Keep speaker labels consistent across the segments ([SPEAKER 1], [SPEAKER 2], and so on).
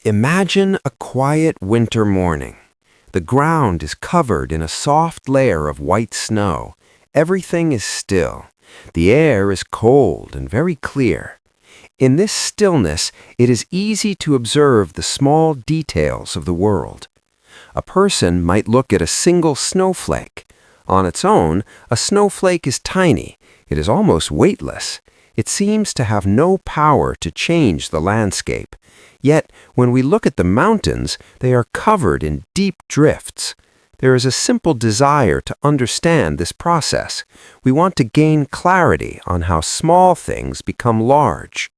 [SPEAKER 1] Imagine a quiet winter morning. The ground is covered in a soft layer of white snow. Everything is still. The air is cold and very clear. In this stillness, it is easy to observe the small details of the world. A person might look at a single snowflake. On its own, a snowflake is tiny. It is almost weightless. It seems to have no power to change the landscape. Yet, when we look at the mountains, they are covered in deep drifts. There is a simple desire to understand this process. We want to gain clarity on how small things become large.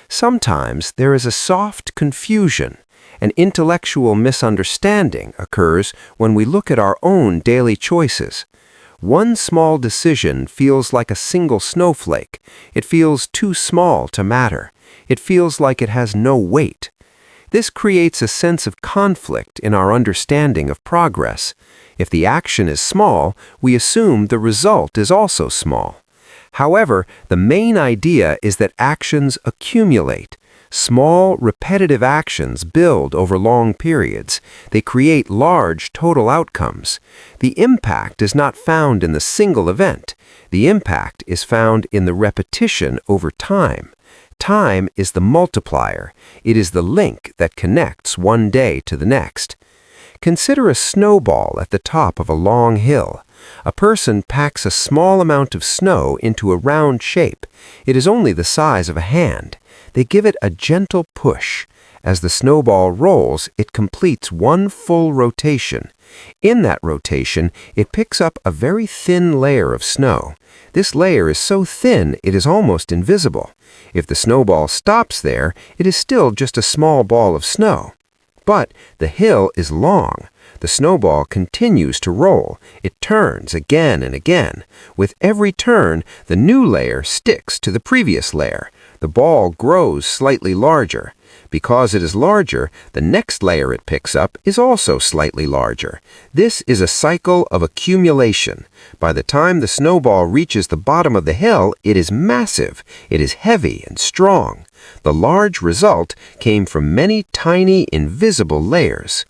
[SPEAKER 1] Sometimes there is a soft confusion. An intellectual misunderstanding occurs when we look at our own daily choices. One small decision feels like a single snowflake. It feels too small to matter. It feels like it has no weight. This creates a sense of conflict in our understanding of progress. If the action is small, we assume the result is also small. However, the main idea is that actions accumulate. Small, repetitive actions build over long periods. They create large total outcomes. The impact is not found in the single event. The impact is found in the repetition over time. Time is the multiplier. It is the link that connects one day to the next. Consider a snowball at the top of a long hill. A person packs a small amount of snow into a round shape. It is only the size of a hand. They give it a gentle push. As the snowball rolls, it completes one full rotation. In that rotation, it picks up a very thin layer of snow. This layer is so thin it is almost invisible. If the snowball stops there, it is still just a small ball of snow. But the hill is long. The snowball continues to roll. It turns again and again. With every turn, the new layer sticks to the previous layer. The ball grows slightly larger. Because it is larger, the next layer it picks up is also slightly larger. This is a cycle of accumulation. By the time the snowball reaches the bottom of the hill, it is massive. It is heavy and strong. The large result came from many tiny, invisible layers.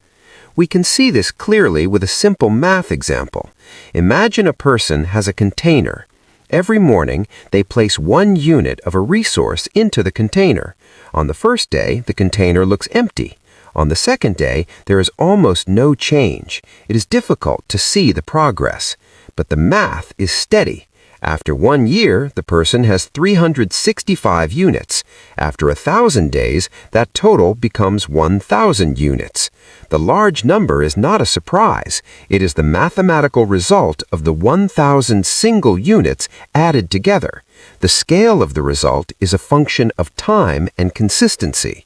[SPEAKER 1] We can see this clearly with a simple math example. Imagine a person has a container. Every morning, they place 1 unit of a resource into the container. On the first day, the container looks empty. On the second day, there is almost no change. It is difficult to see the progress. But the math is steady. After 1 year, the person has 365 units. After 1,000 days, that total becomes 1,000 units. The large number is not a surprise. It is the mathematical result of the 1,000 single units added together. The scale of the result is a function of time and consistency.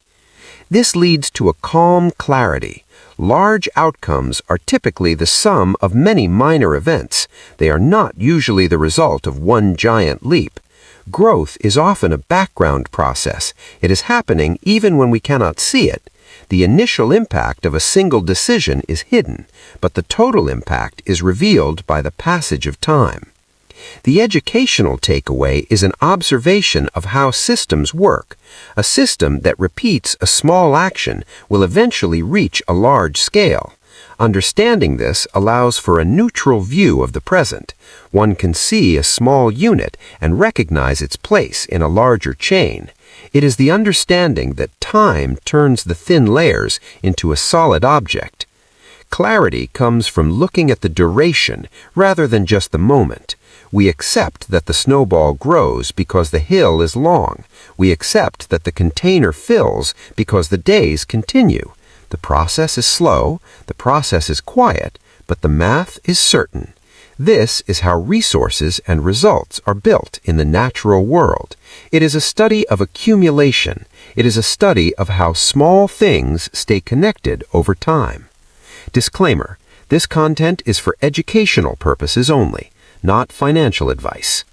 [SPEAKER 1] This leads to a calm clarity. Large outcomes are typically the sum of many minor events. They are not usually the result of one giant leap. Growth is often a background process. It is happening even when we cannot see it. The initial impact of a single decision is hidden, but the total impact is revealed by the passage of time. The educational takeaway is an observation of how systems work. A system that repeats a small action will eventually reach a large scale. Understanding this allows for a neutral view of the present. One can see a small unit and recognize its place in a larger chain. It is the understanding that time turns the thin layers into a solid object. Clarity comes from looking at the duration rather than just the moment. We accept that the snowball grows because the hill is long. We accept that the container fills because the days continue. The process is slow, the process is quiet, but the math is certain. This is how resources and results are built in the natural world. It is a study of accumulation. It is a study of how small things stay connected over time. Disclaimer: this content is for educational purposes only, not financial advice.